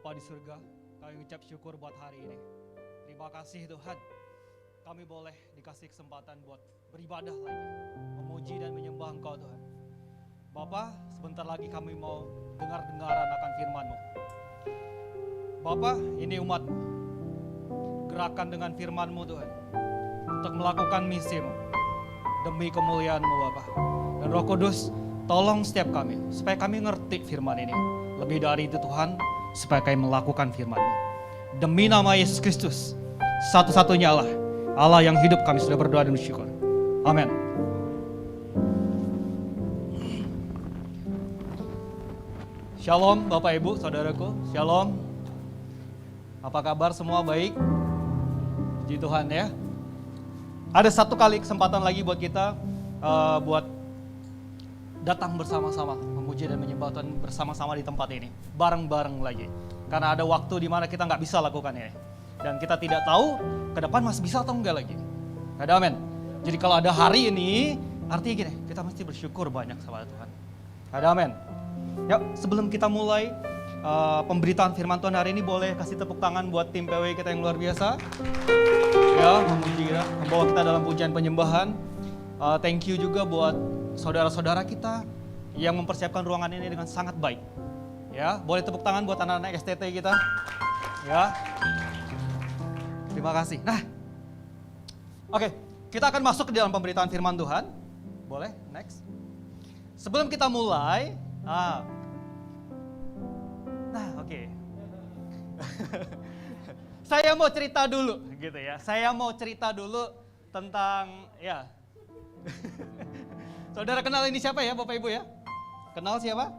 Bapa di surga, kami ucap syukur buat hari ini. Terima kasih Tuhan, kami boleh dikasih kesempatan buat beribadah lagi, memuji dan menyembah Engkau Tuhan. Bapa, sebentar lagi kami mau dengar-dengaran akan firman-Mu. Bapa, ini umat-Mu, gerakan dengan firman-Mu Tuhan, untuk melakukan misi-Mu, demi kemuliaan-Mu Bapa. Dan Roh Kudus, tolong setiap kami, supaya kami ngerti firman ini. Lebih dari itu Tuhan, supaya kami melakukan firman-Mu. Demi nama Yesus Kristus, satu-satunya Allah, Allah yang hidup, kami sudah berdoa dan bersyukur. Amin. Shalom Bapak Ibu, Saudaraku, Shalom. Apa kabar semua, baik? Puji Tuhan ya. Ada satu kali kesempatan lagi buat kita, buat datang bersama-sama, memuji dan menyembah Tuhan bersama-sama di tempat ini, bareng-bareng lagi. Karena ada waktu di mana kita nggak bisa lakukan ini. Dan kita tidak tahu ke depan masih bisa atau enggak lagi. Ada amin. Jadi kalau ada hari ini, artinya gini, kita mesti bersyukur banyak sama Tuhan. Ada amin. Yuk, sebelum kita mulai pemberitaan firman Tuhan hari ini, boleh kasih tepuk tangan buat tim PW kita yang luar biasa. Ya, memuji kita, membawa kita dalam pujian penyembahan. Thank you juga buat saudara-saudara kita yang mempersiapkan ruangan ini dengan sangat baik. Ya, boleh tepuk tangan buat anak-anak STT kita. Ya. Terima kasih. Nah, oke, kita akan masuk ke dalam pemberitaan firman Tuhan. Boleh, next. Sebelum kita mulai, oke. Saya mau cerita dulu, gitu ya. Saya mau cerita dulu tentang, ya. Saudara kenal ini siapa ya, Bapak Ibu ya? Kenal siapa?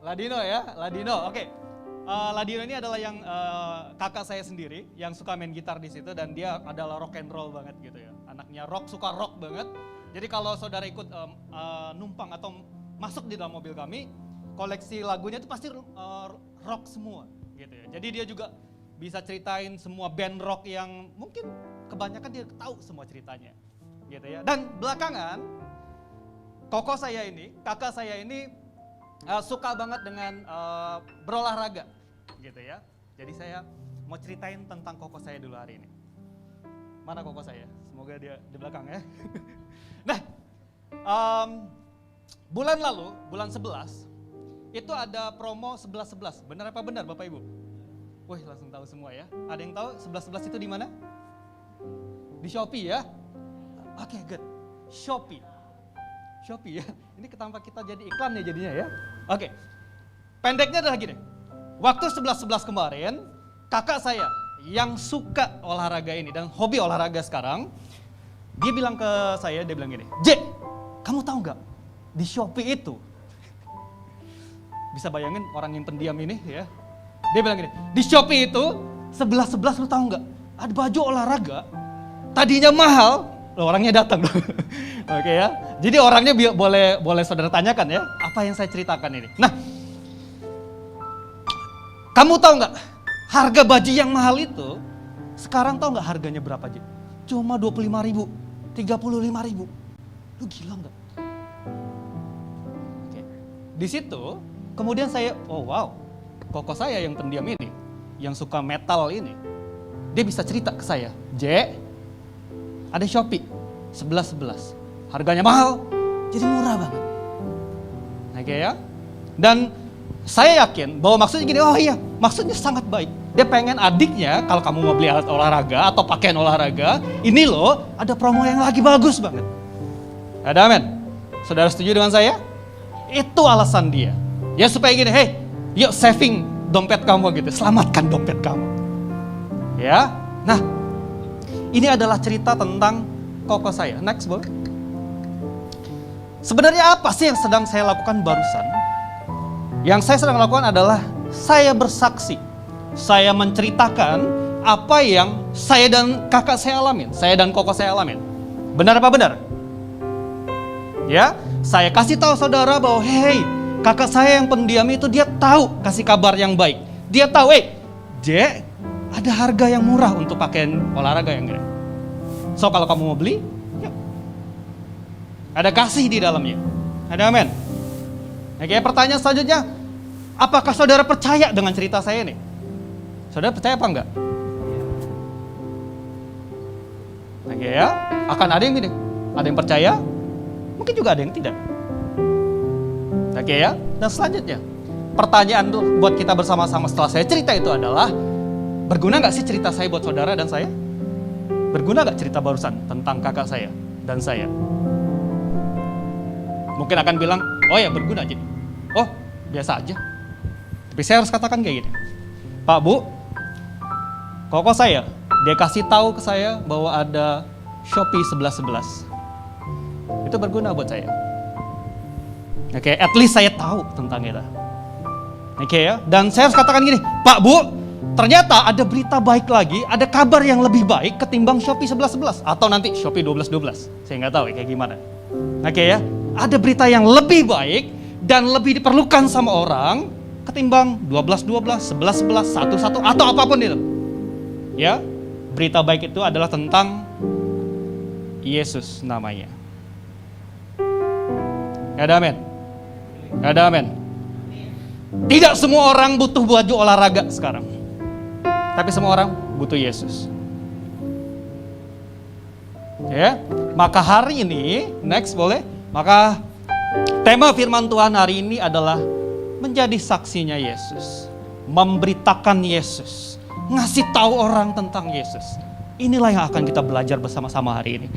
Ladino ya, Ladino. Oke. Ladino ini adalah yang kakak saya sendiri yang suka main gitar di situ, dan dia adalah rock and roll banget gitu ya. Anaknya rock, suka rock banget. Jadi kalau saudara ikut numpang atau masuk di dalam mobil kami, koleksi lagunya itu pasti rock semua gitu ya. Jadi dia juga bisa ceritain semua band rock yang mungkin kebanyakan dia tahu semua ceritanya gitu ya. Dan belakangan kakak saya ini suka banget dengan berolahraga gitu ya. Jadi saya mau ceritain tentang koko saya dulu hari ini. Mana koko saya? Semoga dia di belakang ya. Nah, bulan lalu, bulan 11, itu ada promo 11-11. Benar apa benar Bapak Ibu? Wih, langsung tahu semua ya. Ada yang tahu 11-11 itu di mana? Di Shopee ya? Oke, good. Shopee ya. Ini tanpa kita jadi iklan ya jadinya ya. Oke. Pendeknya adalah gini. Waktu 11-11 kemarin, kakak saya yang suka olahraga ini dan hobi olahraga sekarang, dia bilang ke saya, dia bilang gini, "J, kamu tahu nggak di Shopee itu?" Bisa bayangin orang yang pendiam ini ya. Dia bilang gini, "Di Shopee itu 11-11 lu tahu nggak? Ada baju olahraga, tadinya mahal." Loh, orangnya datang. Oke ya. Jadi orangnya boleh saudara tanyakan ya, apa yang saya ceritakan ini. Nah, kamu tahu nggak harga baju yang mahal itu sekarang tahu nggak harganya berapa aja? Cuma 25.000, 35.000. Lu gila nggak? Oke. Di situ kemudian saya, oh wow, koko saya yang pendiam ini, yang suka metal ini, dia bisa cerita ke saya, "J, ada Shopee 11-11, harganya mahal, jadi murah banget." Oke ya. Dan saya yakin bahwa maksudnya gini, oh iya, maksudnya sangat baik. Dia pengen adiknya, kalau kamu mau beli alat olahraga atau pakaian olahraga, ini loh ada promo yang lagi bagus banget. Ada amin? Saudara setuju dengan saya? Itu alasan dia. Ya supaya gini, hey, yuk saving dompet kamu gitu, selamatkan dompet kamu. Ya, nah ini adalah cerita tentang koko saya. Next, boleh. Sebenarnya apa sih yang sedang saya lakukan barusan? Yang saya sedang lakukan adalah saya bersaksi. Saya menceritakan apa yang saya dan kakak saya alamin. Saya dan koko saya alamin. Benar apa benar? Ya, saya kasih tahu saudara bahwa hey, kakak saya yang pendiam itu dia tahu kasih kabar yang baik. Dia tahu, J, ada harga yang murah untuk pakaian olahraga yang gede. So kalau kamu mau beli, yuk. Ada kasih di dalamnya. Ada amin. Oke, pertanyaan selanjutnya, Apakah saudara percaya dengan cerita saya nih? Saudara percaya apa enggak? Oke ya, akan ada yang gini, ada yang percaya, mungkin juga ada yang tidak. Oke ya, dan selanjutnya pertanyaan buat kita bersama-sama setelah saya cerita itu adalah, berguna nggak sih cerita saya buat saudara dan saya? Berguna nggak cerita barusan tentang kakak saya dan saya? Mungkin akan bilang, oh ya berguna aja. Oh biasa aja. Tapi saya harus katakan kayak gini, Pak Bu, koko saya, dia kasih tahu ke saya bahwa ada Shopee 1111. Itu berguna buat saya. Oke, at least saya tahu tentang itu. Oke ya, dan saya harus katakan gini, Pak Bu, ternyata ada berita baik lagi, ada kabar yang lebih baik ketimbang Shopee 1111 atau nanti Shopee 1212. Saya nggak tahu ya kayak gimana. Oke ya, ada berita yang lebih baik dan lebih diperlukan sama orang ketimbang 1212, 1111, 11 atau apapun itu. Ya, berita baik itu adalah tentang Yesus namanya. Ada amin? Ada amin? Tidak semua orang butuh baju olahraga sekarang. Tapi semua orang butuh Yesus. Ya, maka hari ini, next boleh? Maka tema firman Tuhan hari ini adalah menjadi saksinya Yesus. Memberitakan Yesus. Ngasih tahu orang tentang Yesus. Inilah yang akan kita belajar bersama-sama hari ini.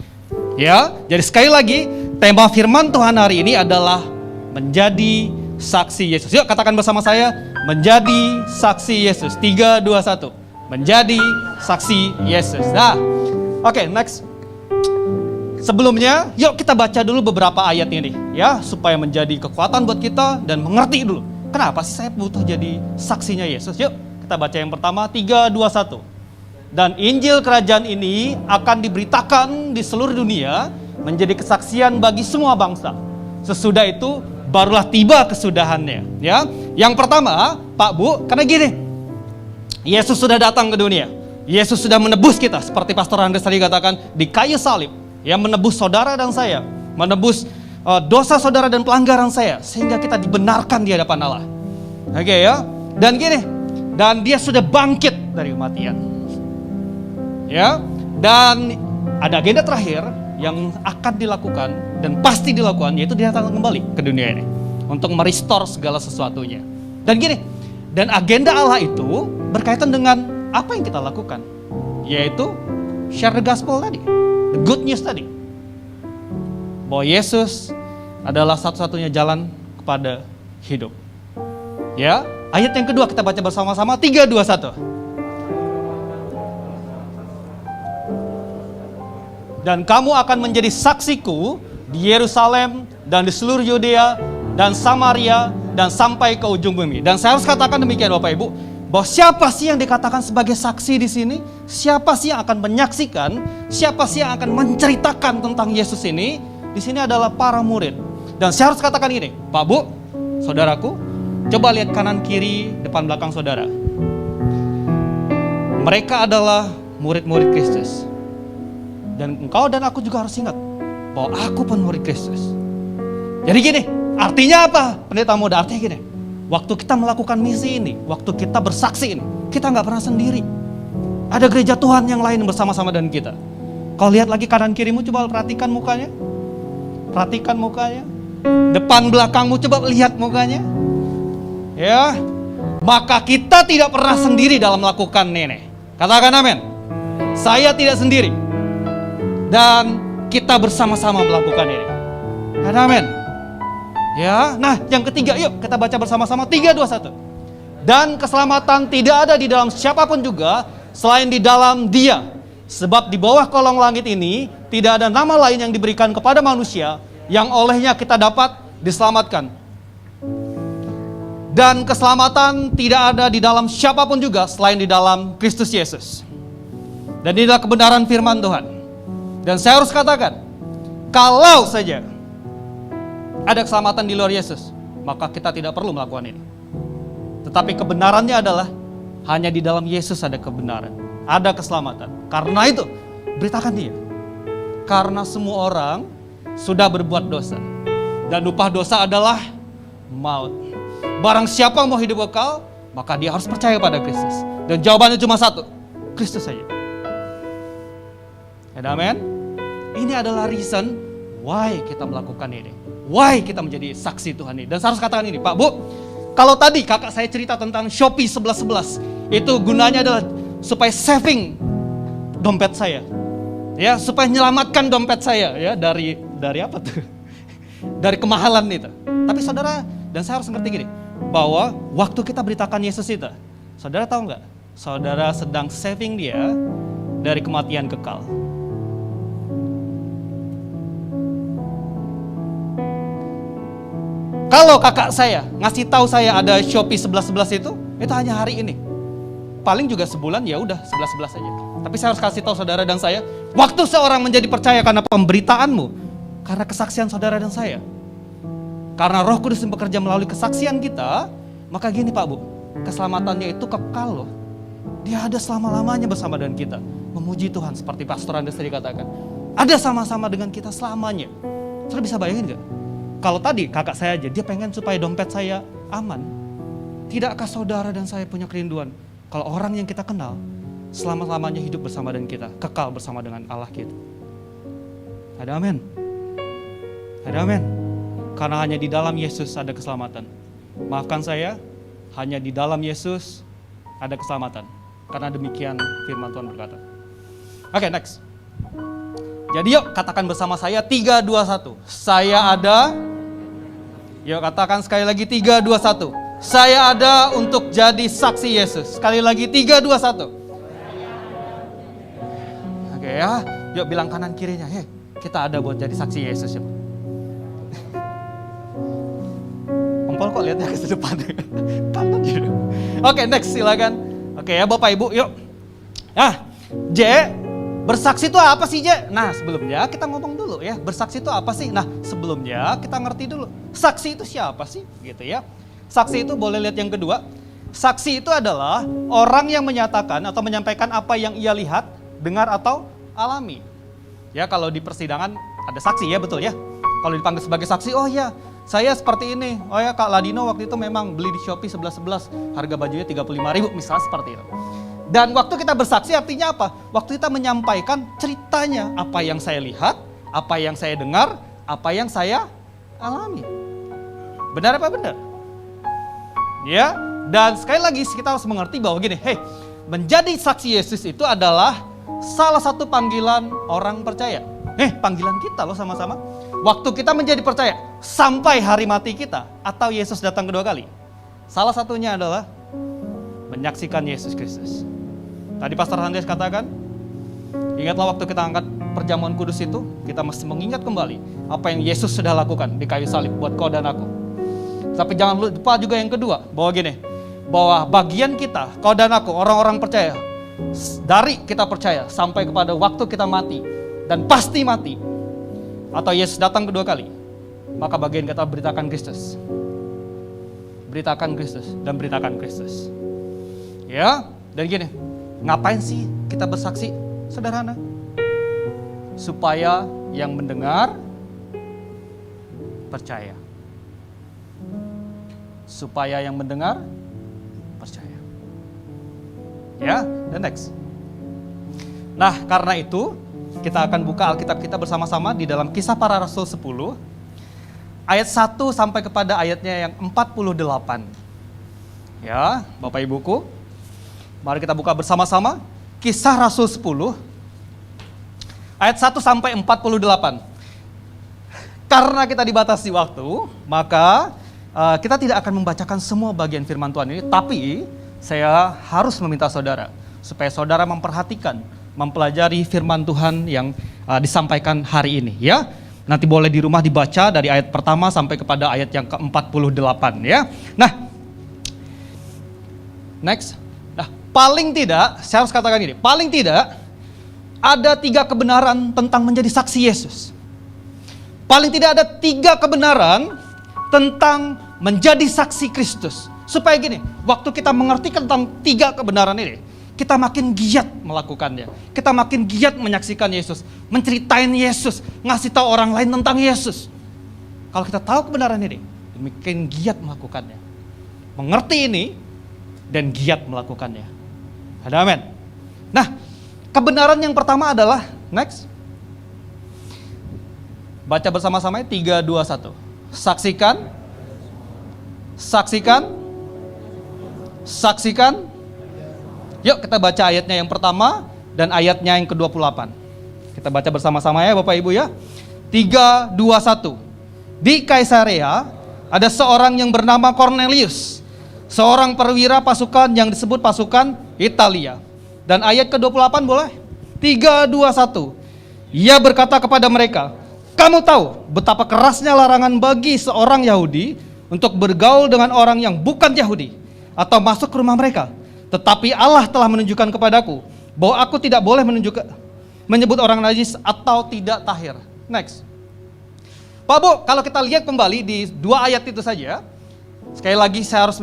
Ya, jadi sekali lagi tema firman Tuhan hari ini adalah menjadi saksi Yesus. Yuk katakan bersama saya, menjadi saksi Yesus. 3, 2, 1. Menjadi saksi Yesus. Nah, oke, next. Sebelumnya, yuk kita baca dulu beberapa ayat ini ya, supaya menjadi kekuatan buat kita dan mengerti dulu. Kenapa sih saya butuh jadi saksinya Yesus? Yuk, kita baca yang pertama, 3, 2, 1. Dan Injil kerajaan ini akan diberitakan di seluruh dunia menjadi kesaksian bagi semua bangsa. Sesudah itu barulah tiba kesudahannya. Ya, yang pertama, Pak Bu, karena gini, Yesus sudah datang ke dunia. Yesus sudah menebus kita, seperti Pastor Andres tadi katakan, di kayu salib. Yang menebus saudara dan saya, menebus dosa saudara dan pelanggaran saya, sehingga kita dibenarkan di hadapan Allah. Oke ya, dan gini, dan dia sudah bangkit dari kematian. Ya, dan ada agenda terakhir yang akan dilakukan dan pasti dilakukan, yaitu dia datang kembali ke dunia ini untuk merestore segala sesuatunya. Dan gini, dan agenda Allah itu berkaitan dengan apa yang kita lakukan, yaitu share the gospel tadi, the good news tadi, bahwa Yesus adalah satu-satunya jalan kepada hidup. Ya, ayat yang kedua kita baca bersama-sama, 3, 2, 1. Dan kamu akan menjadi saksiku di Yerusalem dan di seluruh Yudea dan Samaria dan sampai ke ujung bumi. Dan saya harus katakan demikian Bapak Ibu, bahwa siapa sih yang dikatakan sebagai saksi di sini? Siapa sih yang akan menyaksikan? Siapa sih yang akan menceritakan tentang Yesus ini? Di sini adalah para murid. Dan saya harus katakan ini, Pak Bu, saudaraku, coba lihat kanan kiri, depan belakang saudara. Mereka adalah murid-murid Kristus. Dan engkau dan aku juga harus ingat bahwa aku pun murid Kristus. Jadi gini, artinya apa? Pendeta muda, artinya gini, waktu kita melakukan misi ini, waktu kita bersaksi ini, kita nggak pernah sendiri. Ada gereja Tuhan yang lain bersama-sama dengan kita. Kau lihat lagi kanan kirimu, coba perhatikan mukanya. Perhatikan mukanya. Depan belakangmu, coba lihat mukanya. Ya, maka kita tidak pernah sendiri dalam melakukan ini. Katakan amin. Saya tidak sendiri. Dan kita bersama-sama melakukan ini. Amin. Ya, nah yang ketiga, yuk kita baca bersama-sama, 3, 2, 1. Dan keselamatan tidak ada di dalam siapapun juga selain di dalam Dia. Sebab di bawah kolong langit ini tidak ada nama lain yang diberikan kepada manusia yang olehnya kita dapat diselamatkan. Dan keselamatan tidak ada di dalam siapapun juga selain di dalam Kristus Yesus. Dan inilah kebenaran firman Tuhan. Dan saya harus katakan, kalau saja ada keselamatan di luar Yesus, maka kita tidak perlu melakukan ini. Tetapi kebenarannya adalah hanya di dalam Yesus ada kebenaran, ada keselamatan. Karena itu, beritakan Dia. Karena semua orang sudah berbuat dosa. Dan upah dosa adalah maut. Barang siapa mau hidup kekal, maka dia harus percaya pada Kristus. Dan jawabannya cuma satu, Kristus saja. Amen. Ini adalah reason why kita melakukan ini. Why kita menjadi saksi Tuhan ini. Dan saya harus katakan ini, Pak, Bu, kalau tadi kakak saya cerita tentang Shopee 1111, itu gunanya adalah supaya saving dompet saya. Ya, supaya menyelamatkan dompet saya ya dari apa tuh? Dari kemahalan itu. Tapi saudara, dan saya harus ngerti gini, bahwa waktu kita beritakan Yesus itu, saudara tahu nggak? Saudara sedang saving dia dari kematian kekal. Kalau kakak saya ngasih tahu saya ada Shopee 1111 itu hanya hari ini. Paling juga sebulan ya udah 11-11 saja. Tapi saya harus kasih tahu saudara dan saya, waktu seorang menjadi percaya karena pemberitaanmu, karena kesaksian saudara dan saya, karena Roh Kudus yang bekerja melalui kesaksian kita, maka gini Pak Bu, keselamatannya itu kekal loh. Dia ada selama-lamanya bersama dengan kita, memuji Tuhan seperti Pastor Andes tadi katakan. Ada sama-sama dengan kita selamanya. Saudara bisa bayangin gak? Kalau tadi kakak saya aja, dia pengen supaya dompet saya aman. Tidakkah saudara dan saya punya kerinduan? Kalau orang yang kita kenal, selama-lamanya hidup bersama dengan kita, kekal bersama dengan Allah kita. Ada amin. Ada amin. Karena hanya di dalam Yesus ada keselamatan. Maafkan saya, hanya di dalam Yesus ada keselamatan. Karena demikian firman Tuhan berkata. Oke, next. Jadi yuk katakan bersama saya 3, 2, 1. Saya ada. Yuk katakan sekali lagi 3, 2, 1. Saya ada untuk jadi saksi Yesus. Sekali lagi 3, 2, 1. Oke ya, yuk bilang kanan kirinya. Hei, kita ada buat jadi saksi Yesus ya. Empol kok lihatnya ke depan. Kanan gitu. Oke, next silakan. Oke ya Bapak Ibu, yuk. Nah, J, bersaksi itu apa sih J? Nah sebelumnya kita ngomong dulu ya, bersaksi itu apa sih? Nah sebelumnya kita ngerti dulu, saksi itu siapa sih? Gitu ya. Saksi itu boleh lihat yang kedua. Saksi itu adalah orang yang menyatakan atau menyampaikan apa yang ia lihat, dengar atau alami. Ya kalau di persidangan ada saksi ya betul ya. Kalau dipanggil sebagai saksi, oh ya saya seperti ini. Oh ya Kak Ladino waktu itu memang beli di Shopee 1111, harga bajunya 35.000 misalnya seperti itu. Dan waktu kita bersaksi artinya apa? Waktu kita menyampaikan ceritanya, apa yang saya lihat, apa yang saya dengar, apa yang saya alami. Benar apa benar? Ya, dan sekali lagi kita harus mengerti bahwa gini, menjadi saksi Yesus itu adalah salah satu panggilan orang percaya. Panggilan kita loh sama-sama. Waktu kita menjadi percaya sampai hari mati kita atau Yesus datang kedua kali. Salah satunya adalah menyaksikan Yesus Kristus. Tadi Pastor Andreas katakan, ingatlah waktu kita angkat perjamuan kudus itu, kita mesti mengingat kembali apa yang Yesus sudah lakukan di kayu salib buat kau dan aku. Tapi jangan lupa juga yang kedua, bahwa gini, bahwa bagian kita, kau dan aku, orang-orang percaya, dari kita percaya sampai kepada waktu kita mati, dan pasti mati, atau Yesus datang kedua kali, maka bagian kita beritakan Kristus. Beritakan Kristus dan beritakan Kristus. Ya, dan gini, ngapain sih kita bersaksi? Sederhana. Supaya yang mendengar percaya. Supaya yang mendengar percaya. Ya, dan next. Nah, karena itu kita akan buka Alkitab kita bersama-sama di dalam Kisah Para Rasul 10 ayat 1 sampai kepada ayatnya yang 48. Ya, Bapak Ibuku, mari kita buka bersama-sama Kisah Rasul 10 ayat 1 sampai 48. Karena kita dibatasi waktu, maka kita tidak akan membacakan semua bagian firman Tuhan ini, tapi saya harus meminta saudara supaya saudara memperhatikan, mempelajari firman Tuhan yang disampaikan hari ini ya. Nanti boleh di rumah dibaca dari ayat pertama sampai kepada ayat yang ke-48 ya. Nah, next. Nah, paling tidak, saya harus katakan ini, paling tidak ada 3 kebenaran tentang menjadi saksi Yesus. Paling tidak ada 3 kebenaran tentang menjadi saksi Kristus. Supaya gini, waktu kita mengerti tentang 3 kebenaran ini, kita makin giat melakukannya. Kita makin giat menyaksikan Yesus, menceritain Yesus, ngasih tahu orang lain tentang Yesus. Kalau kita tahu kebenaran ini, makin giat melakukannya. mengerti ini dan giat melakukannya. Ada amin. Nah, kebenaran yang pertama adalah, next. Baca bersama-sama 3, 2, 1. Saksikan. Saksikan. Saksikan. Yuk kita baca ayatnya yang pertama dan ayatnya yang ke-28. Kita baca bersama-sama ya Bapak Ibu ya. 3, 2, 1. Di Kaisarea ada seorang yang bernama Cornelius, seorang perwira pasukan yang disebut pasukan Italia. Dan ayat ke-28 boleh? 3, 2, 1. Ia berkata kepada mereka, kamu tahu betapa kerasnya larangan bagi seorang Yahudi untuk bergaul dengan orang yang bukan Yahudi atau masuk ke rumah mereka. Tetapi Allah telah menunjukkan kepadaku bahwa aku tidak boleh menyebut orang najis atau tidak tahir. Next. Pak Bu, kalau kita lihat kembali di 2 ayat itu saja, sekali lagi saya harus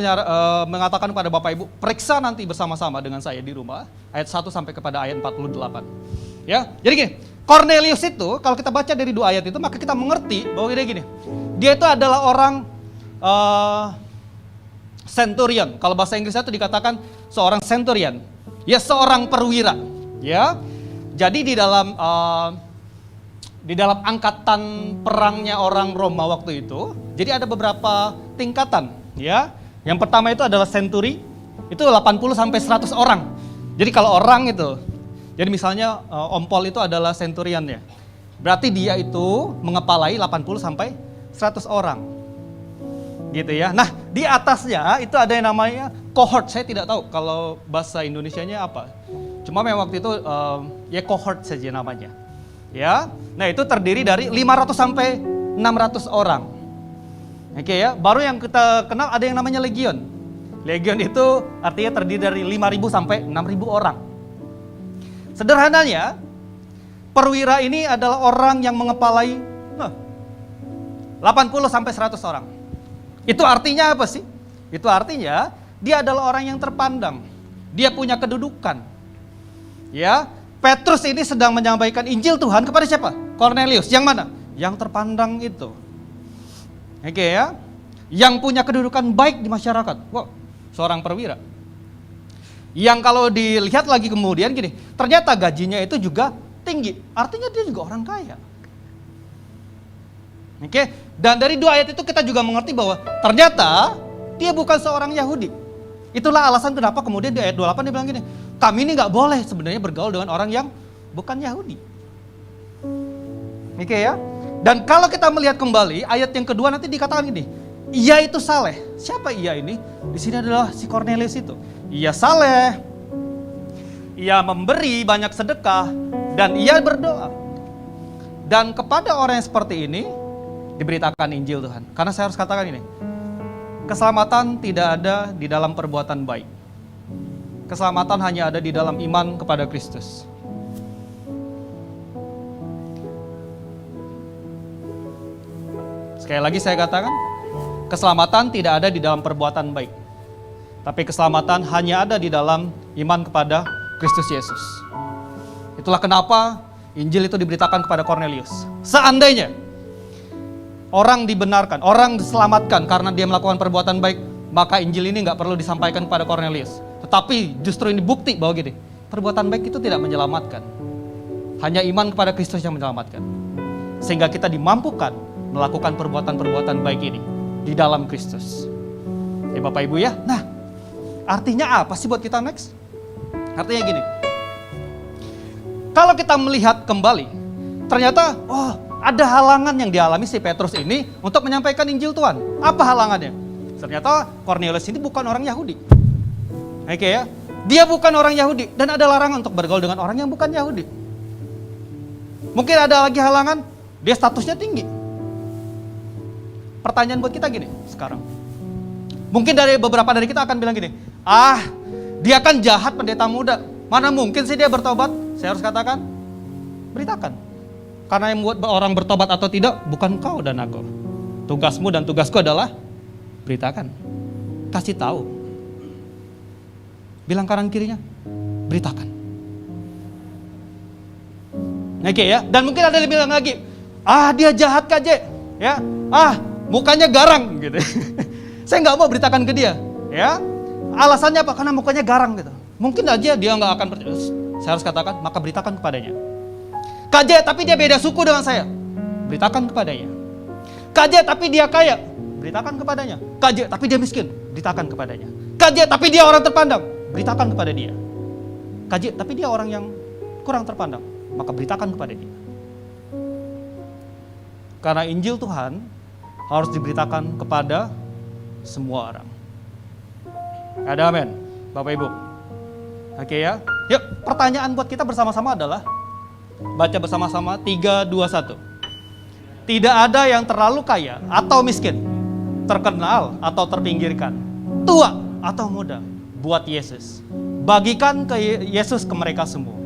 mengatakan kepada Bapak Ibu, periksa nanti bersama-sama dengan saya di rumah, ayat 1 sampai kepada ayat 48. Ya, jadi gini, Cornelius itu, kalau kita baca dari 2 ayat itu, maka kita mengerti bahwa dia itu adalah orang centurion. Kalau bahasa Inggrisnya itu dikatakan seorang centurion, ya seorang perwira. Ya, jadi di dalam angkatan perangnya orang Roma waktu itu, jadi ada beberapa tingkatan, ya. Yang pertama itu adalah centuri, itu 80 sampai 100 orang. Jadi kalau orang itu, jadi misalnya ompol itu adalah centurionnya. Berarti dia itu mengepalai 80 sampai 100 orang. Gitu ya. Nah, di atasnya itu ada yang namanya cohort. Saya tidak tahu kalau bahasa Indonesianya apa. Cuma memang waktu itu ya cohort saja namanya. Ya, nah itu terdiri dari 500 sampai 600 orang. Oke ya, baru yang kita kenal ada yang namanya legion. Legion itu artinya terdiri dari 5.000 sampai 6.000 orang. Sederhananya, perwira ini adalah orang yang mengepalai 80 sampai 100 orang. Itu artinya apa sih? Itu artinya dia adalah orang yang terpandang. Dia punya kedudukan. Ya, Petrus ini sedang menyampaikan Injil Tuhan kepada siapa? Cornelius. Yang mana? Yang terpandang itu. Oke ya. Yang punya kedudukan baik di masyarakat. Wow, seorang perwira. Yang kalau dilihat lagi kemudian gini, ternyata gajinya itu juga tinggi. Artinya dia juga orang kaya. Oke. Dan dari 2 ayat itu kita juga mengerti bahwa ternyata dia bukan seorang Yahudi. Itulah alasan kenapa kemudian di ayat 28 dia bilang gini, kami ini gak boleh sebenarnya bergaul dengan orang yang bukan Yahudi. Oke ya. Dan kalau kita melihat kembali ayat yang kedua nanti dikatakan gini, ia itu saleh. Siapa ia ini? Di sini adalah si Cornelius itu. Ia saleh. Ia memberi banyak sedekah dan ia berdoa. Dan kepada orang yang seperti ini diberitakan Injil Tuhan. Karena saya harus katakan ini, keselamatan tidak ada di dalam perbuatan baik. Keselamatan hanya ada di dalam iman kepada Kristus. Sekali lagi saya katakan, keselamatan tidak ada di dalam perbuatan baik. Tapi keselamatan hanya ada di dalam iman kepada Kristus Yesus. Itulah kenapa Injil itu diberitakan kepada Cornelius. Seandainya orang dibenarkan, orang diselamatkan karena dia melakukan perbuatan baik, maka Injil ini nggak perlu disampaikan kepada Cornelius. Tetapi justru ini bukti bahwa gini, perbuatan baik itu tidak menyelamatkan. Hanya iman kepada Kristus yang menyelamatkan. Sehingga kita dimampukan melakukan perbuatan-perbuatan baik ini di dalam Kristus. Ya Bapak Ibu ya. Nah, artinya apa sih buat kita next? Artinya gini. Kalau kita melihat kembali, ternyata ada halangan yang dialami si Petrus ini untuk menyampaikan Injil Tuhan. Apa halangannya? Ternyata Cornelius ini bukan orang Yahudi. Oke ya, dia bukan orang Yahudi dan ada larangan untuk bergaul dengan orang yang bukan Yahudi. Mungkin ada lagi halangan, dia statusnya tinggi. Pertanyaan buat kita gini sekarang. Mungkin beberapa dari kita akan bilang gini, dia kan jahat pendeta muda. Mana mungkin sih dia bertobat? Saya harus katakan, beritakan. Karena yang membuat orang bertobat atau tidak bukan kau dan aku. Tugasmu dan tugasku adalah beritakan. Kasih tahu. Bilang kanan kirinya, beritakan. Oke ya, dan mungkin ada yang bilang lagi, dia jahat KJ, ya, mukanya garang gitu. Saya nggak mau beritakan ke dia, Ya, alasannya apa? Karena mukanya garang gitu. Mungkin aja dia nggak akan percaya. Saya harus katakan, maka beritakan kepadanya. KJ tapi dia beda suku dengan saya, beritakan kepadanya. KJ tapi dia kaya, beritakan kepadanya. KJ tapi dia miskin, beritakan kepadanya. KJ tapi dia orang terpandang, beritakan kepada dia. KJ tapi dia orang yang kurang terpandang, maka beritakan kepada dia. Karena Injil Tuhan harus diberitakan kepada semua orang. Ada amin, Bapak Ibu. Oke ya. Yuk, pertanyaan buat kita bersama-sama adalah, baca bersama-sama 3, 2, 1. Tidak ada yang terlalu kaya atau miskin, terkenal atau terpinggirkan, tua atau muda, buat Yesus. Bagikan ke Yesus ke mereka semua.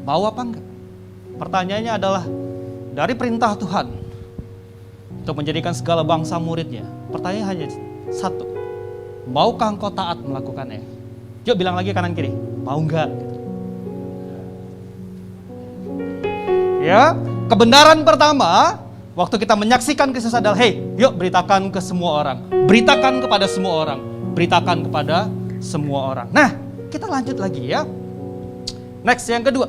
Mau apa enggak? Pertanyaannya adalah, dari perintah Tuhan untuk menjadikan segala bangsa muridnya, pertanyaan hanya satu. Maukah engkau taat melakukannya? Yuk bilang lagi kanan kiri, mau enggak? Ya, kebenaran pertama waktu kita menyaksikan Kristus adalah, hey, yuk beritakan ke semua orang. Beritakan kepada semua orang. Beritakan kepada semua orang. Nah, kita lanjut lagi ya. Next, yang kedua.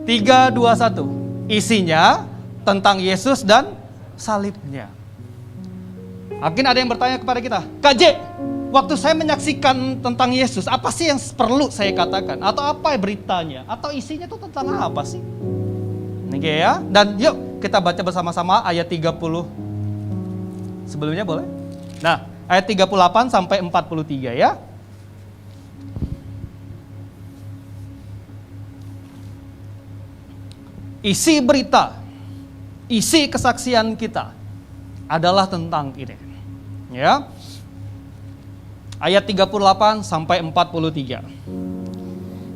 3, 2, 1. Isinya tentang Yesus dan salibnya. Mungkin ada yang bertanya kepada kita, KJ, waktu saya menyaksikan tentang Yesus, apa sih yang perlu saya katakan? Atau apa beritanya? Atau isinya itu tentang apa sih? Oke ya, dan yuk kita baca bersama-sama ayat 30. Sebelumnya boleh? Nah, ayat 38 sampai 43 ya. Isi berita, isi kesaksian kita adalah tentang ini. Ya. Ayat 38 sampai 43.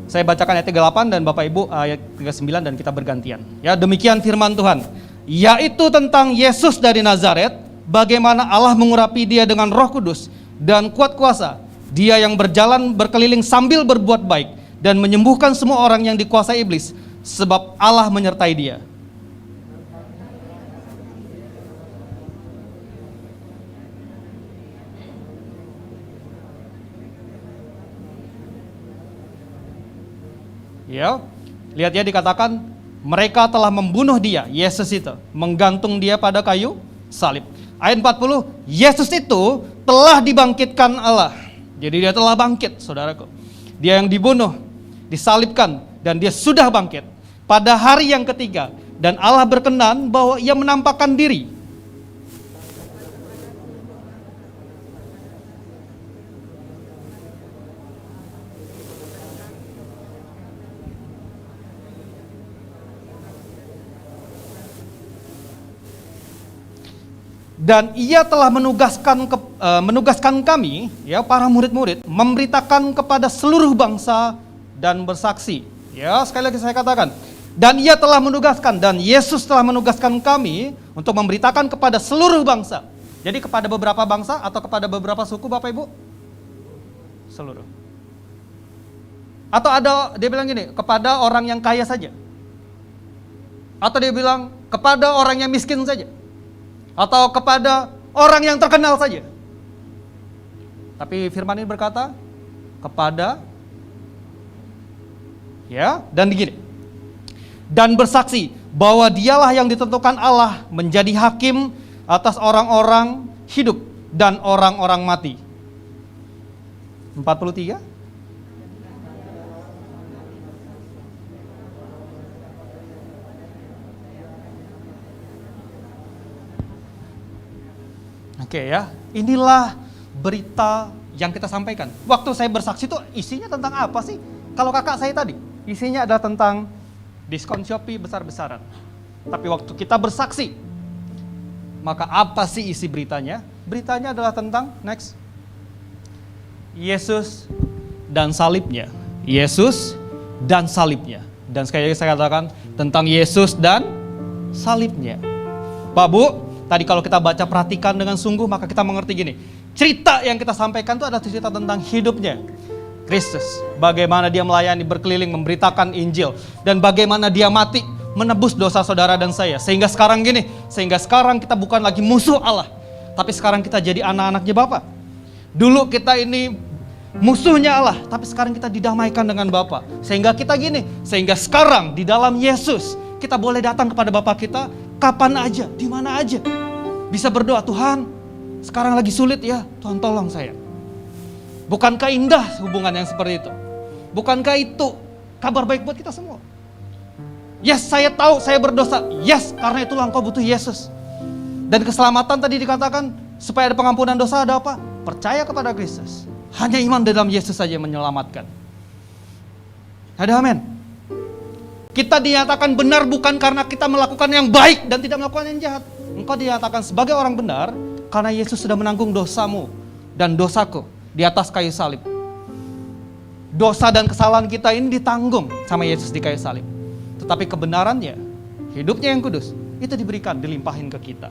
Saya bacakan ayat 38 dan Bapak Ibu ayat 39 dan kita bergantian. Ya, demikian firman Tuhan, yaitu tentang Yesus dari Nazaret, bagaimana Allah mengurapi dia dengan Roh Kudus dan kuat kuasa. Dia yang berjalan berkeliling sambil berbuat baik dan menyembuhkan semua orang yang dikuasai iblis, sebab Allah menyertai dia. Ya, lihat ya, dikatakan mereka telah membunuh dia, Yesus itu, menggantung dia pada kayu salib. Ayat 40, Yesus itu telah dibangkitkan Allah. Jadi dia telah bangkit, saudaraku. Dia yang dibunuh, disalibkan, dan dia sudah bangkit pada hari yang ketiga. Dan Allah berkenan bahwa ia menampakkan diri. Dan ia telah menugaskan kami, ya, para murid-murid, memberitakan kepada seluruh bangsa dan bersaksi. Ya, sekali lagi saya katakan, dan ia telah menugaskan, dan Yesus telah menugaskan kami untuk memberitakan kepada seluruh bangsa. Jadi kepada beberapa bangsa atau kepada beberapa suku, Bapak Ibu? Seluruh. Atau ada, dia bilang gini, kepada orang yang kaya saja. Atau dia bilang kepada orang yang miskin saja. Atau kepada orang yang terkenal saja. Tapi firman ini berkata kepada, ya, dan begini, dan bersaksi bahwa dialah yang ditentukan Allah menjadi hakim atas orang-orang hidup dan orang-orang mati. 43. Oke ya, inilah berita yang kita sampaikan. Waktu saya bersaksi itu isinya tentang apa sih? Kalau kakak saya tadi, isinya adalah tentang diskon Shopee besar-besaran. Tapi waktu kita bersaksi, maka apa sih isi beritanya? Beritanya adalah tentang, next, Yesus dan salibnya. Yesus dan salibnya. Dan sekali lagi saya katakan tentang Yesus dan salibnya. Pak Bu, tadi kalau kita baca perhatikan dengan sungguh, maka kita mengerti gini. Cerita yang kita sampaikan itu adalah cerita tentang hidupnya Kristus. Bagaimana dia melayani, berkeliling, memberitakan Injil. Dan bagaimana dia mati, menebus dosa saudara dan saya. Sehingga sekarang gini, sehingga sekarang kita bukan lagi musuh Allah. Tapi sekarang kita jadi anak-anaknya Bapa. Dulu kita ini musuhnya Allah, tapi sekarang kita didamaikan dengan Bapa. Sehingga kita gini, sehingga sekarang di dalam Yesus kita boleh datang kepada Bapa kita kapan aja, di mana aja. Bisa berdoa, Tuhan, sekarang lagi sulit ya, Tuhan tolong saya. Bukankah indah hubungan yang seperti itu? Bukankah itu kabar baik buat kita semua? Yes, saya tahu saya berdosa. Yes, karena itulah engkau butuh Yesus. Dan keselamatan tadi dikatakan, supaya ada pengampunan dosa ada apa? Percaya kepada Kristus. Hanya iman dalam Yesus saja yang menyelamatkan. Ada amin. Kita dinyatakan benar bukan karena kita melakukan yang baik dan tidak melakukan yang jahat. Engkau dinyatakan sebagai orang benar karena Yesus sudah menanggung dosamu dan dosaku di atas kayu salib. Dosa dan kesalahan kita ini ditanggung sama Yesus di kayu salib. Tetapi kebenarannya, hidupnya yang kudus, itu diberikan, dilimpahin ke kita.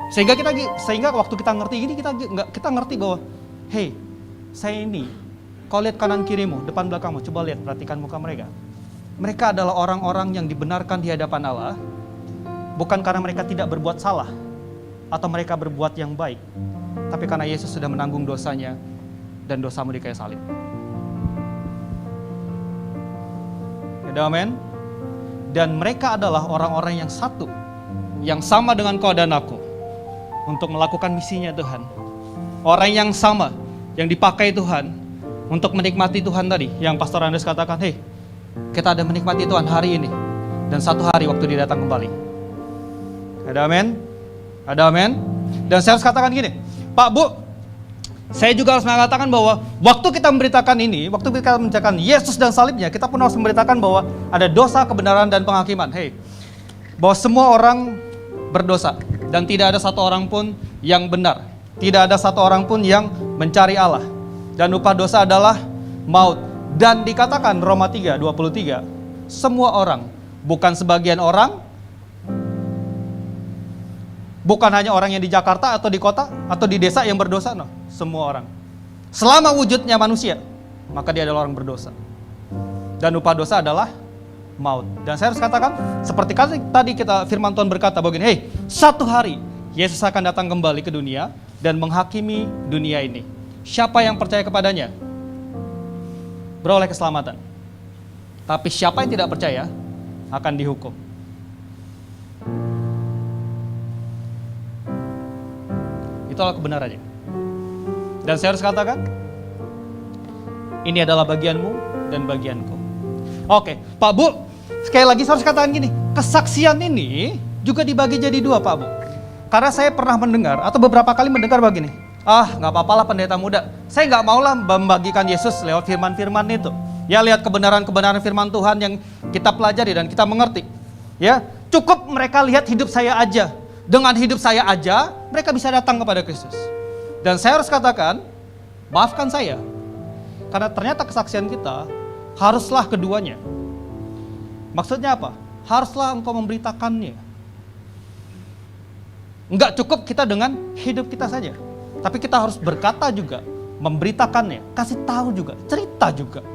Sehingga waktu kita ngerti ini, kita ngerti bahwa, hey, saya ini, kau lihat kanan kirimu, depan belakangmu, coba lihat, perhatikan muka mereka. Mereka adalah orang-orang yang dibenarkan di hadapan Allah, bukan karena mereka tidak berbuat salah, atau mereka berbuat yang baik, tapi karena Yesus sudah menanggung dosanya, dan dosamu di kayu salib. Amin. Dan mereka adalah orang-orang yang satu, yang sama dengan kau dan aku, untuk melakukan misinya Tuhan. Orang yang sama, yang dipakai Tuhan, untuk menikmati Tuhan tadi, yang Pastor Andres katakan, hey, kita ada menikmati Tuhan hari ini, dan satu hari waktu dia datang kembali. Ada amin? Ada amin? Dan saya harus katakan gini, Pak, Bu, saya juga harus mengatakan bahwa waktu kita memberitakan ini, waktu kita memberitakan Yesus dan salibnya, kita pun harus memberitakan bahwa ada dosa, kebenaran, dan penghakiman. Hey, bahwa semua orang berdosa dan tidak ada satu orang pun yang benar. Tidak ada satu orang pun yang mencari Allah. Dan upah dosa adalah maut. Dan dikatakan Roma 3:23, semua orang, bukan sebagian orang, bukan hanya orang yang di Jakarta atau di kota atau di desa yang berdosa, no. Semua orang. Selama wujudnya manusia, maka dia adalah orang berdosa. Dan upah dosa adalah maut. Dan saya harus katakan, seperti tadi firman Tuhan berkata begini, hey, satu hari Yesus akan datang kembali ke dunia dan menghakimi dunia ini. Siapa yang percaya kepadanya beroleh keselamatan. Tapi siapa yang tidak percaya akan dihukum. Itulah kebenarannya. Dan saya harus katakan, ini adalah bagianmu dan bagianku. Oke, Pak Bu, sekali lagi saya harus katakan gini, kesaksian ini juga dibagi jadi dua, Pak Bu. Karena saya pernah mendengar, atau beberapa kali mendengar begini, gak apa-apalah pendeta muda, saya gak maulah membagikan Yesus lewat firman-firman itu. Ya, lihat kebenaran-kebenaran firman Tuhan yang kita pelajari dan kita mengerti. Ya, cukup mereka lihat hidup saya aja. Dengan hidup saya aja, mereka bisa datang kepada Kristus. Dan saya harus katakan, maafkan saya, karena ternyata kesaksian kita haruslah keduanya. Maksudnya apa? Haruslah engkau memberitakannya. Enggak cukup kita dengan hidup kita saja, tapi kita harus berkata juga, memberitakannya, kasih tahu juga, cerita juga.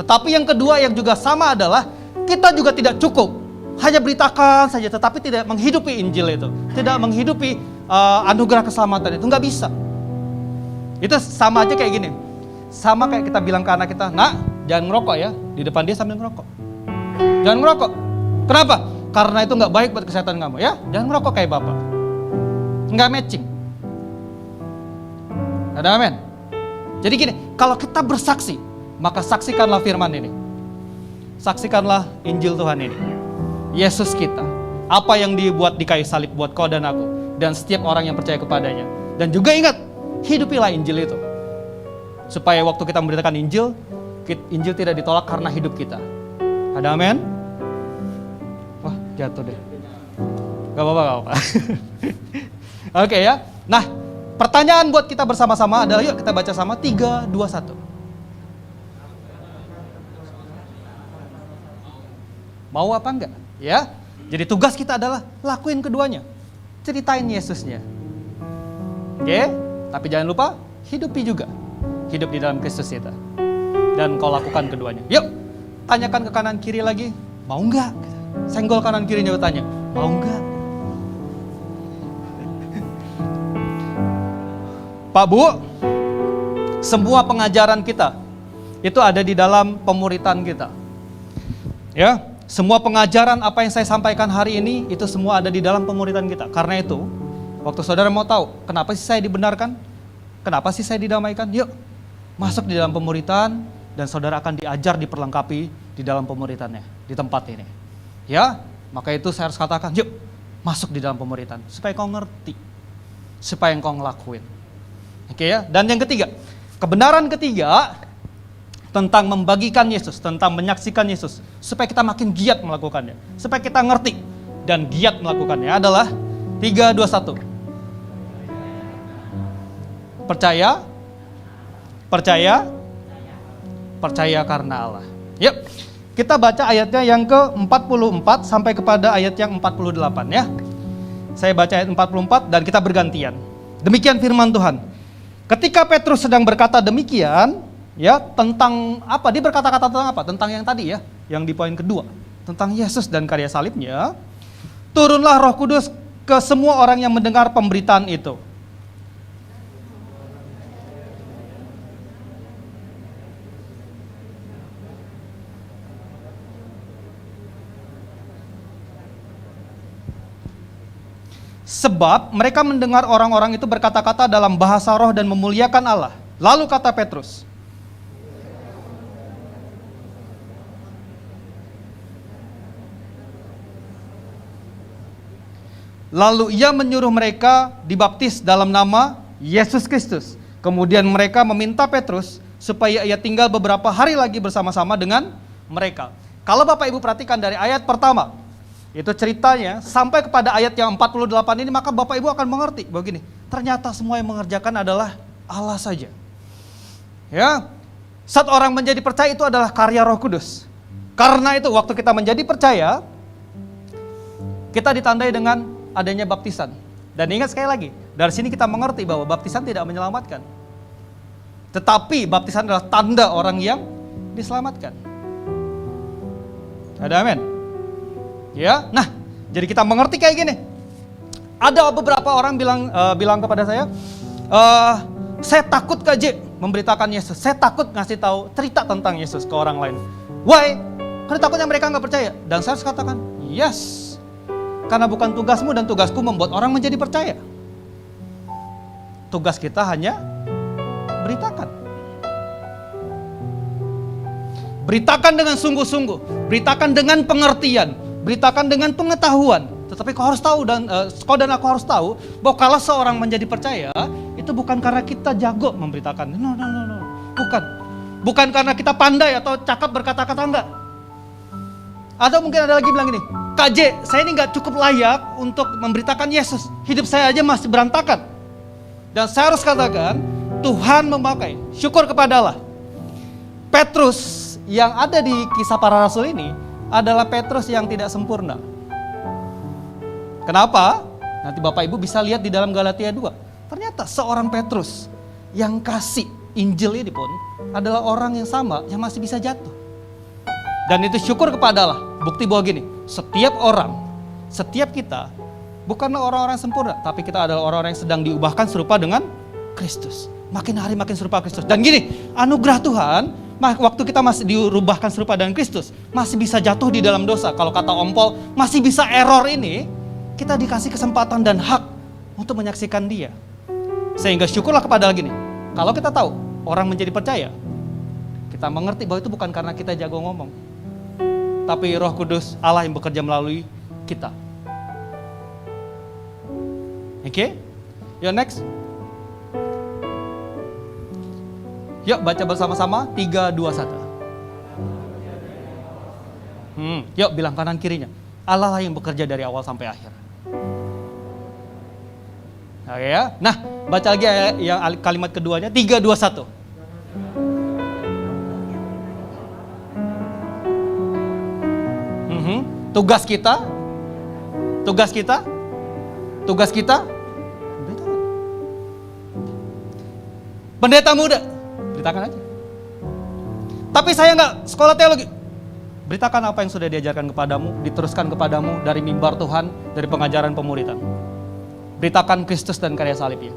Tetapi yang kedua yang juga sama adalah, kita juga tidak cukup hanya beritakan saja, tetapi tidak menghidupi Injil itu, tidak menghidupi anugerah keselamatan itu, nggak bisa. Itu sama aja kayak gini, sama kayak kita bilang ke anak kita, nak, jangan ngerokok ya, di depan dia sambil ngerokok. Jangan ngerokok. Kenapa? Karena itu nggak baik buat kesehatan kamu ya. Jangan ngerokok kayak bapak. Nggak matching. Ada amin. Jadi gini, kalau kita bersaksi, maka saksikanlah firman ini. Saksikanlah Injil Tuhan ini. Yesus kita, apa yang dibuat di kayu salib buat kau dan aku, dan setiap orang yang percaya kepadanya. Dan juga ingat, hidupilah Injil itu. Supaya waktu kita memberitakan Injil, Injil tidak ditolak karena hidup kita. Ada amin? Wah, jatuh deh. Gak apa-apa. Oke ya. Nah, pertanyaan buat kita bersama-sama adalah, yuk kita baca sama 3, 2, 1. Mau apa enggak? Ya. Jadi tugas kita adalah lakuin keduanya. Ceritain Yesusnya. Oke? Tapi jangan lupa hidupi juga. Hidup di dalam Kristus kita. Dan kau lakukan keduanya. Yuk, tanyakan ke kanan kiri lagi, mau enggak? Senggol kanan kirinya tanya, mau enggak? Pak Bu, semua pengajaran kita itu ada di dalam pemuritan kita. Ya, semua pengajaran apa yang saya sampaikan hari ini itu semua ada di dalam pemuritan kita. Karena itu, waktu saudara mau tahu kenapa sih saya dibenarkan? Kenapa sih saya didamaikan? Yuk, masuk di dalam pemuritan dan saudara akan diajar, diperlengkapi di dalam pemuritannya, di tempat ini. Ya, maka itu saya harus katakan, yuk masuk di dalam pemuritan supaya kau ngerti, supaya kau ngelakuin. Oke ya, dan yang ketiga, kebenaran ketiga tentang membagikan Yesus, tentang menyaksikan Yesus, supaya kita makin giat melakukannya, supaya kita ngerti dan giat melakukannya adalah 3, 2, 1. Percaya, percaya, percaya karena Allah. Yuk, kita baca ayatnya yang ke-44 sampai kepada ayat yang 48 ya. Saya baca ayat 44 dan kita bergantian. Demikian firman Tuhan. Ketika Petrus sedang berkata demikian, ya, tentang apa? Dia berkata-kata tentang apa? Tentang yang tadi ya, yang di poin kedua, tentang Yesus dan karya salibnya. Turunlah Roh Kudus ke semua orang yang mendengar pemberitaan itu. Sebab mereka mendengar orang-orang itu berkata-kata dalam bahasa roh dan memuliakan Allah. Lalu kata Petrus, lalu ia menyuruh mereka dibaptis dalam nama Yesus Kristus. Kemudian mereka meminta Petrus supaya ia tinggal beberapa hari lagi bersama-sama dengan mereka. Kalau Bapak Ibu perhatikan dari ayat pertama, itu ceritanya sampai kepada ayat yang 48 ini, maka Bapak Ibu akan mengerti bahwa gini, ternyata semua yang mengerjakan adalah Allah saja. Ya, saat orang menjadi percaya itu adalah karya Roh Kudus. Karena itu waktu kita menjadi percaya, kita ditandai dengan adanya baptisan. Dan ingat sekali lagi, dari sini kita mengerti bahwa baptisan tidak menyelamatkan. Tetapi baptisan adalah tanda orang yang diselamatkan. Ada amin? Ya, nah, jadi kita mengerti kayak gini. Ada beberapa orang bilang kepada saya takut KJ memberitakan Yesus, saya takut ngasih tahu cerita tentang Yesus ke orang lain. Why? Karena takutnya mereka nggak percaya. Dan saya harus katakan, yes, karena bukan tugasmu dan tugasku membuat orang menjadi percaya. Tugas kita hanya beritakan. Beritakan dengan sungguh-sungguh, beritakan dengan pengertian, beritakan dengan pengetahuan. Tetapi kau harus tahu dan kau dan aku harus tahu bahwa kalau seorang menjadi percaya itu bukan karena kita jago memberitakan. No. Bukan. Bukan karena kita pandai atau cakap berkata-kata, enggak. Atau mungkin ada lagi bilang gini, KJ, saya ini enggak cukup layak untuk memberitakan Yesus. Hidup saya aja masih berantakan. Dan saya harus katakan, Tuhan memakai. Syukur kepada Allah. Petrus yang ada di Kisah Para Rasul ini adalah Petrus yang tidak sempurna. Kenapa? Nanti Bapak Ibu bisa lihat di dalam Galatia 2. Ternyata seorang Petrus yang kasih Injil ini pun adalah orang yang sama, yang masih bisa jatuh. Dan itu syukur kepada Allah. Bukti bahwa gini, setiap orang, setiap kita, bukanlah orang-orang sempurna, tapi kita adalah orang-orang yang sedang diubahkan serupa dengan Kristus. Makin hari makin serupa Kristus. Dan gini, anugerah Tuhan, waktu kita masih dirubahkan serupa dengan Kristus, masih bisa jatuh di dalam dosa. Kalau kata Om Paul, masih bisa error ini, kita dikasih kesempatan dan hak untuk menyaksikan Dia. Sehingga syukurlah kepada gini, kalau kita tahu orang menjadi percaya, kita mengerti bahwa itu bukan karena kita jago ngomong, tapi Roh Kudus Allah yang bekerja melalui kita. Oke? Yuk next. Yuk baca bersama-sama 3, 2, 1. Yuk bilang kanan kirinya, Allah lah yang bekerja dari awal sampai akhir. Oke ya. Nah, baca lagi yang kalimat keduanya 3, 2, 1. Tugas kita pendeta muda, beritakan aja. Tapi saya nggak sekolah teologi. Beritakan apa yang sudah diajarkan kepadamu, diteruskan kepadamu dari mimbar Tuhan, dari pengajaran pemuritan. Beritakan Kristus dan karya salibnya.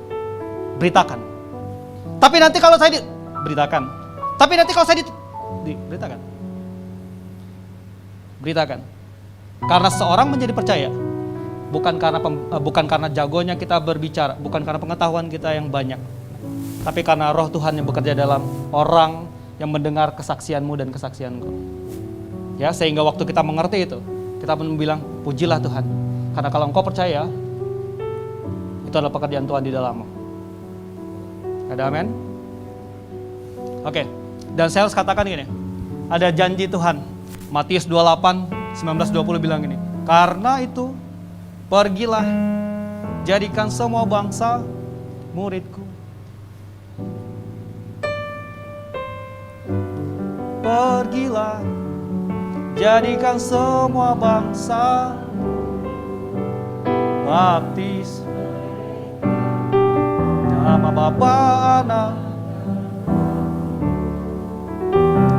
Beritakan. Tapi nanti kalau saya beritakan. Tapi nanti kalau saya beritakan. Beritakan. Karena seorang menjadi percaya bukan karena jagonya kita berbicara, bukan karena pengetahuan kita yang banyak, tapi karena Roh Tuhan yang bekerja dalam orang yang mendengar kesaksianmu dan kesaksianku. Ya, sehingga waktu kita mengerti itu, kita pun bilang, pujilah Tuhan. Karena kalau engkau percaya, itu adalah pekerjaan Tuhan di dalammu. Ada amin? Oke, dan saya harus katakan gini, ada janji Tuhan. Matius 28, 19-20 bilang gini, karena itu, pergilah, jadikan semua bangsa muridku. Pergilah, jadikan semua bangsa baptis nama Bapa, Anak,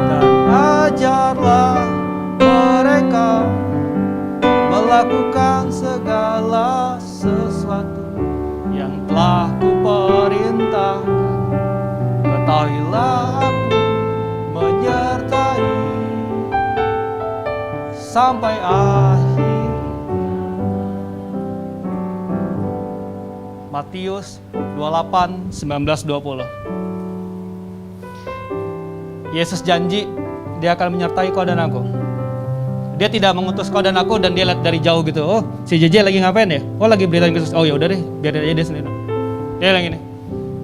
dan ajarlah mereka melakukan segala sesuatu yang telah kuperintahkan. Ketahuilah aku menyertai sampai akhir. Matius 28, 19-20. Yesus janji dia akan menyertai kau dan aku. Dia tidak mengutus kau dan aku dan dia lihat dari jauh gitu. Oh, si JJ lagi ngapain ya? Oh, lagi beritain Kristus. Oh ya udah deh, biar dia sendiri. Dia bilang gini.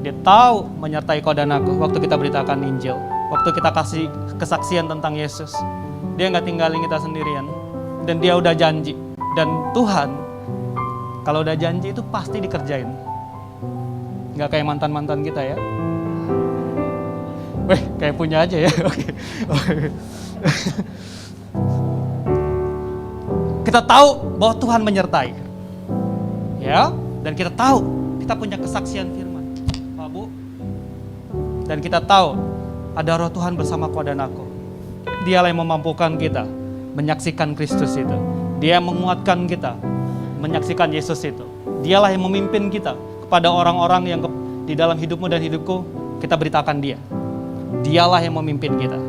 Dia tahu menyertai kau dan aku waktu kita beritakan Injil, waktu kita kasih kesaksian tentang Yesus. Dia nggak tinggalin kita sendirian. Dan dia udah janji. Dan Tuhan kalau udah janji itu pasti dikerjain. Nggak kayak mantan-mantan kita ya. Weh, kayak punya aja ya. Oke. Kita tahu bahwa Tuhan menyertai. Ya, dan kita tahu kita punya kesaksian firman. Pak Bu. Dan kita tahu ada Roh Tuhan bersama kau dan aku. Dialah yang memampukan kita menyaksikan Kristus itu. Dia yang menguatkan kita menyaksikan Yesus itu. Dialah yang memimpin kita kepada orang-orang yang di dalam hidupmu dan hidupku, kita beritakan dia. Dialah yang memimpin kita.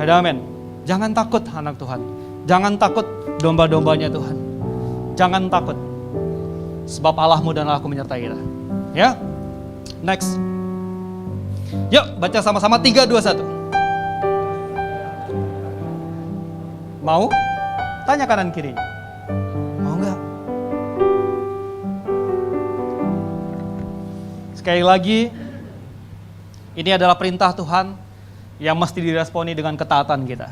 Amin. Jangan takut anak Tuhan. Jangan takut domba-dombanya Tuhan. Jangan takut. Sebab Allahmu dan Allahku menyertai kita. Ya. Next. Yuk baca sama-sama 3, 2, 1. Mau? Tanya kanan kirinya. Mau enggak? Sekali lagi, ini adalah perintah Tuhan yang mesti diresponi dengan ketaatan kita.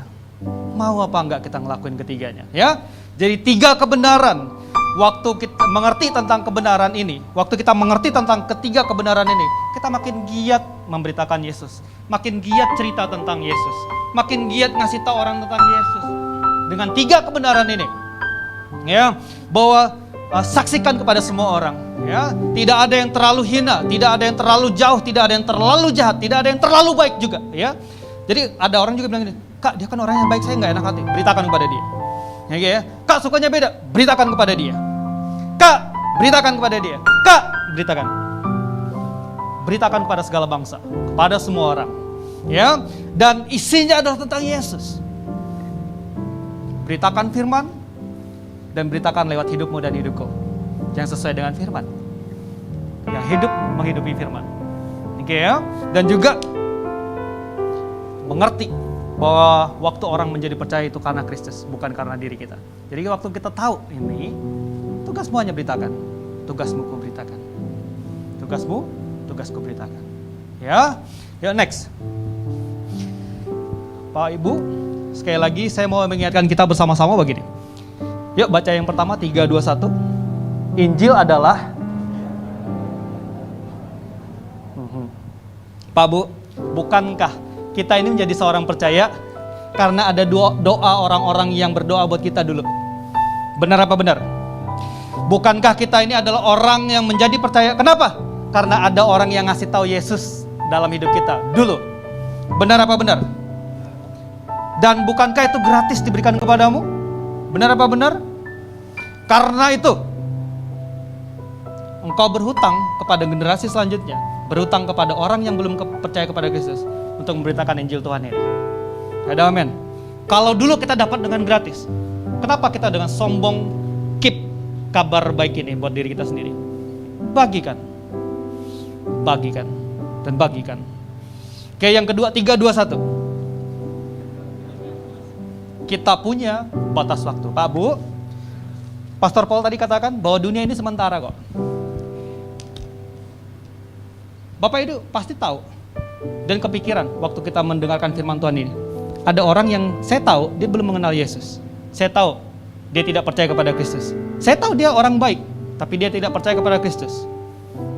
Mau apa enggak kita ngelakuin ketiganya, ya? Jadi 3 kebenaran. Waktu kita mengerti tentang kebenaran ini, waktu kita mengerti tentang ketiga kebenaran ini, kita makin giat memberitakan Yesus, makin giat cerita tentang Yesus, makin giat ngasih tahu orang tentang Yesus. Dengan 3 kebenaran ini, ya, bahwa saksikan kepada semua orang, ya. Tidak ada yang terlalu hina, tidak ada yang terlalu jauh, tidak ada yang terlalu jahat, tidak ada yang terlalu baik juga, ya. Jadi ada orang juga bilang gini, Kak, dia kan orang yang baik, saya nggak enak hati. Beritakan kepada dia. Ya. Kak, sukanya beda, beritakan kepada dia. Kak, beritakan kepada dia. Kak, beritakan. Beritakan kepada segala bangsa, kepada semua orang. Ya, dan isinya adalah tentang Yesus. Beritakan firman dan beritakan lewat hidupmu dan hidupku yang sesuai dengan firman. Yang hidup menghidupi firman. Oke ya. Dan juga mengerti bahwa waktu orang menjadi percaya itu karena Kristus, bukan karena diri kita. Jadi waktu kita tahu ini, tugasmu hanya beritakan. Tugasmu ku beritakan. Tugasku beritakan. Ya. Ya, next. Pak Ibu, sekali lagi saya mau mengingatkan kita bersama-sama begini. Yuk baca yang pertama 3, 2, 1. Injil adalah Pak Bu, bukankah kita ini menjadi seorang percaya karena ada doa orang-orang yang berdoa buat kita dulu? Benar apa benar? Bukankah kita ini adalah orang yang menjadi percaya? Kenapa? Karena ada orang yang ngasih tahu Yesus dalam hidup kita dulu. Benar apa benar? Dan bukankah itu gratis diberikan kepadamu? Benar apa benar? Karena itu, engkau berhutang kepada generasi selanjutnya, berhutang kepada orang yang belum percaya kepada Kristus untuk memberitakan Injil Tuhan ini. Ada amin. Kalau dulu kita dapat dengan gratis, kenapa kita dengan sombong keep kabar baik ini buat diri kita sendiri? Bagikan, dan bagikan. Oke, yang kedua, 3, 2, 1. Kita punya batas waktu. Pak, Bu, Pastor Paul tadi katakan bahwa dunia ini sementara kok. Bapak itu pasti tahu dan kepikiran waktu kita mendengarkan firman Tuhan ini. Ada orang yang saya tahu dia belum mengenal Yesus. Saya tahu dia tidak percaya kepada Kristus. Saya tahu dia orang baik, tapi dia tidak percaya kepada Kristus.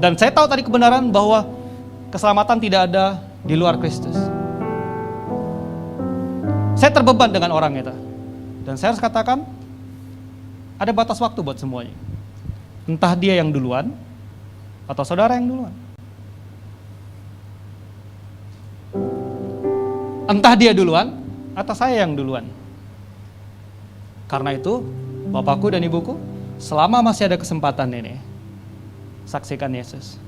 Dan saya tahu tadi kebenaran bahwa keselamatan tidak ada di luar Kristus. Saya terbeban dengan orang itu. Dan saya harus katakan, ada batas waktu buat semuanya. Entah dia yang duluan, atau saudara yang duluan. Entah dia duluan, atau saya yang duluan. Karena itu, Bapakku dan Ibuku, selama masih ada kesempatan ini, saksikan Yesus.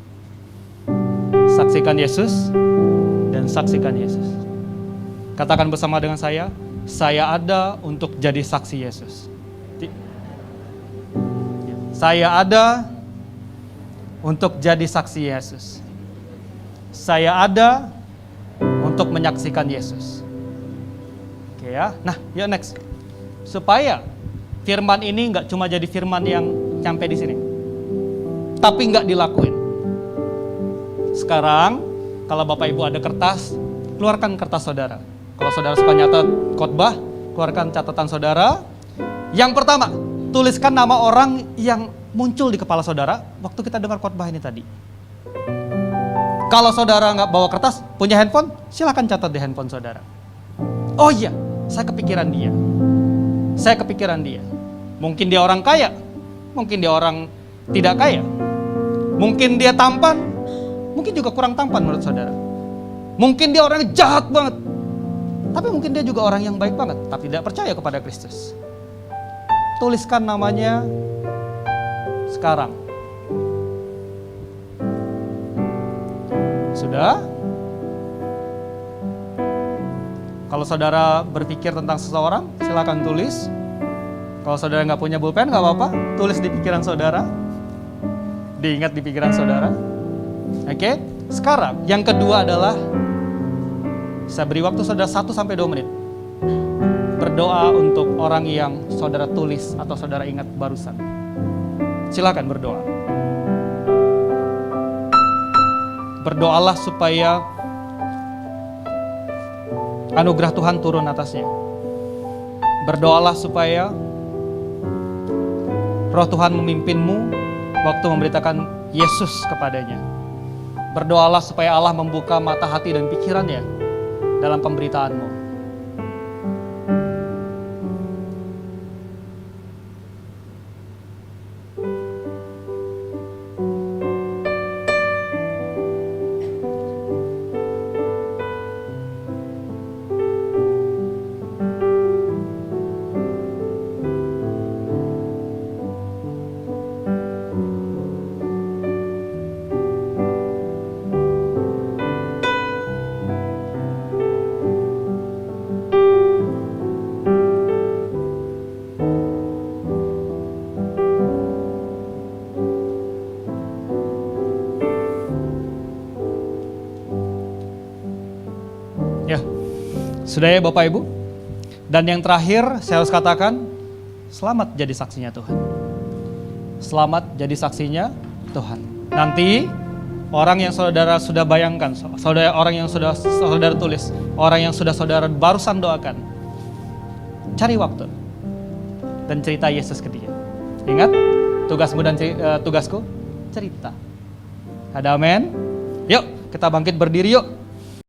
Saksikan Yesus, dan saksikan Yesus. Katakan bersama dengan saya ada untuk jadi saksi Yesus. Saya ada untuk jadi saksi Yesus. Saya ada untuk menyaksikan Yesus. Oke ya, nah yuk next. Supaya firman ini nggak cuma jadi firman yang sampai di sini, tapi nggak dilakuin. Sekarang, kalau Bapak Ibu ada kertas, keluarkan kertas saudara. Kalau saudara suka nyatet khotbah, keluarkan catatan saudara. Yang pertama, tuliskan nama orang yang muncul di kepala saudara waktu kita dengar khotbah ini tadi. Kalau saudara nggak bawa kertas, punya handphone, silakan catat di handphone saudara. Oh iya, saya kepikiran dia. Mungkin dia orang kaya, mungkin dia orang tidak kaya, mungkin dia tampan, mungkin juga kurang tampan menurut saudara. Mungkin dia orang yang jahat banget, tapi mungkin dia juga orang yang baik banget, tapi tidak percaya kepada Kristus. Tuliskan namanya sekarang. Sudah? Kalau saudara berpikir tentang seseorang, silakan tulis. Kalau saudara nggak punya pulpen, nggak apa-apa, tulis di pikiran saudara. Diingat di pikiran saudara. Oke, sekarang yang kedua adalah saya beri waktu saudara 1-2 menit. Berdoa untuk orang yang saudara tulis atau saudara ingat barusan. Silakan berdoa. Berdoalah supaya anugerah Tuhan turun atasnya. Berdoalah supaya Roh Tuhan memimpinmu waktu memberitakan Yesus kepadanya. Berdoalah supaya Allah membuka mata hati dan pikirannya dalam pemberitaanmu. Sudah ya Bapak Ibu? Dan yang terakhir saya harus katakan, selamat jadi saksinya Tuhan. Selamat jadi saksinya Tuhan. Nanti orang yang saudara sudah bayangkan, orang yang sudah saudara tulis, orang yang sudah saudara barusan doakan, cari waktu dan cerita Yesus ke dia. Ingat, tugasmu dan tugasku cerita. Ada amin? Yuk kita bangkit berdiri yuk.